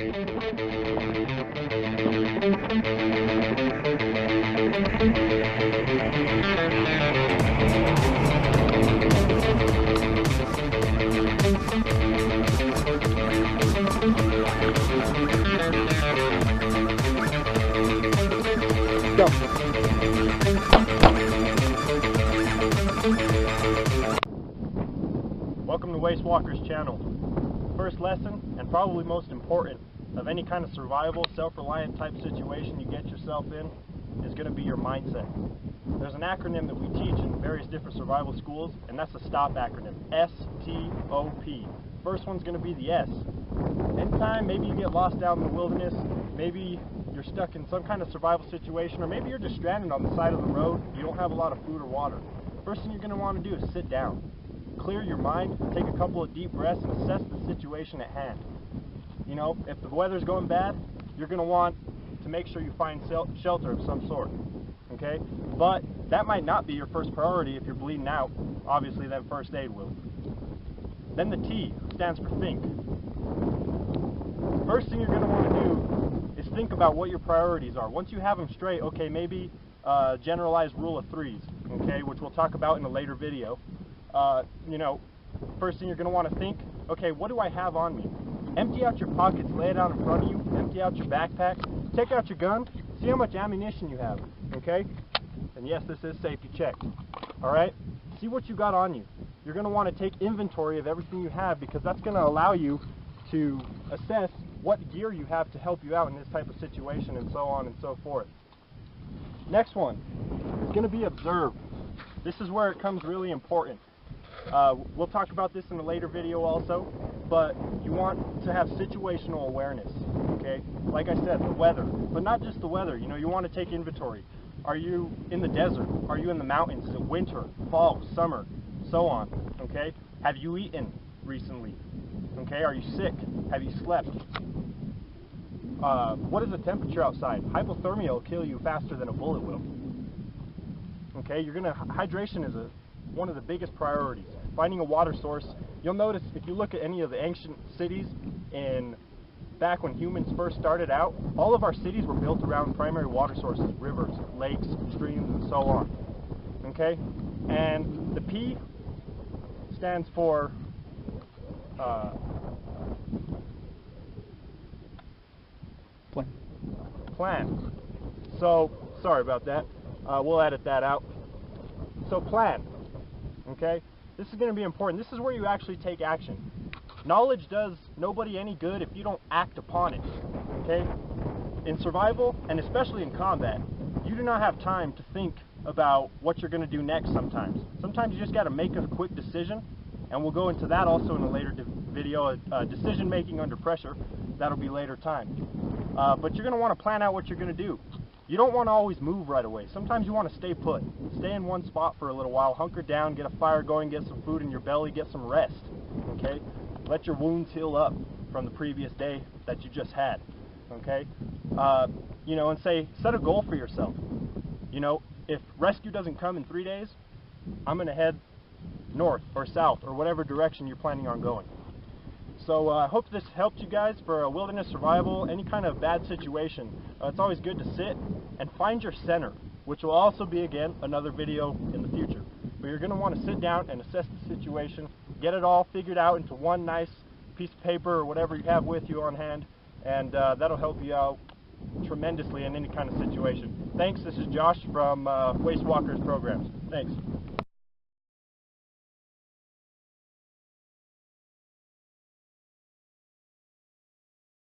Go. Welcome to Walker's channel. First lesson, and probably most important, of any kind of survival, self-reliant type situation you get yourself in is going to be your mindset. There's an acronym that we teach in various different survival schools, and that's the S.T.O.P acronym. S.T.O.P. First one's going to be the S. Anytime maybe you get lost out in the wilderness, maybe you're stuck in some kind of survival situation, or maybe you're just stranded on the side of the road, you don't have a lot of food or water. First thing you're going to want to do is sit down. Clear your mind, take a couple of deep breaths, and assess the situation at hand. You know, if the weather's going bad, you're going to want to make sure you find shelter of some sort. Okay? But that might not be your first priority if you're bleeding out. Obviously, then first aid will. Then the T stands for think. First thing you're going to want to do is think about what your priorities are. Once you have them straight, okay, maybe generalized rule of threes, okay, which we'll talk about in a later video. You know, first thing you're going to want to think, okay, what do I have on me? Empty out your pockets, lay it out in front of you, empty out your backpack, take out your gun, see how much ammunition you have, okay? And yes, this is safety check, alright? See what you got on you. You're going to want to take inventory of everything you have, because that's going to allow you to assess what gear you have to help you out in this type of situation, and so on and so forth. Next one is going to be observe. This is where it comes really important. We'll talk about this in a later video also, but you want to have situational awareness, okay? Like I said, the weather, but not just the weather, you know, you want to take inventory. Are you in the desert? Are you in the mountains? Is it winter, fall, summer, so on, okay? Have you eaten recently? Okay, are you sick? Have you slept? What is the temperature outside? Hypothermia will kill you faster than a bullet will. Okay, hydration is one of the biggest priorities. Finding a water source. You'll notice if you look at any of the ancient cities back when humans first started out, all of our cities were built around primary water sources, rivers, lakes, streams, and so on. Okay? And the P stands for plan. So, sorry about that. We'll edit that out. So plan. Okay? This is going to be important. This is where you actually take action. Knowledge does nobody any good if you don't act upon it. Okay? In survival, and especially in combat, you do not have time to think about what you're going to do next sometimes. Sometimes you just got to make a quick decision, and we'll go into that also in a later video, decision making under pressure. That'll be later time. But you're going to want to plan out what you're going to do. You don't want to always move right away. Sometimes you want to stay put. Stay in one spot for a little while, hunker down, get a fire going, get some food in your belly, get some rest. Okay? Let your wounds heal up from the previous day that you just had. Okay? You know, and set a goal for yourself. You know, if rescue doesn't come in 3 days, I'm going to head north or south or whatever direction you're planning on going. So I hope this helped you guys for wilderness survival, any kind of bad situation. It's always good to sit and find your center, which will also be, again, another video in the future. But you're going to want to sit down and assess the situation, get it all figured out into one nice piece of paper or whatever you have with you on hand, and that'll help you out tremendously in any kind of situation. Thanks. This is Josh from Walker's Programs. Thanks.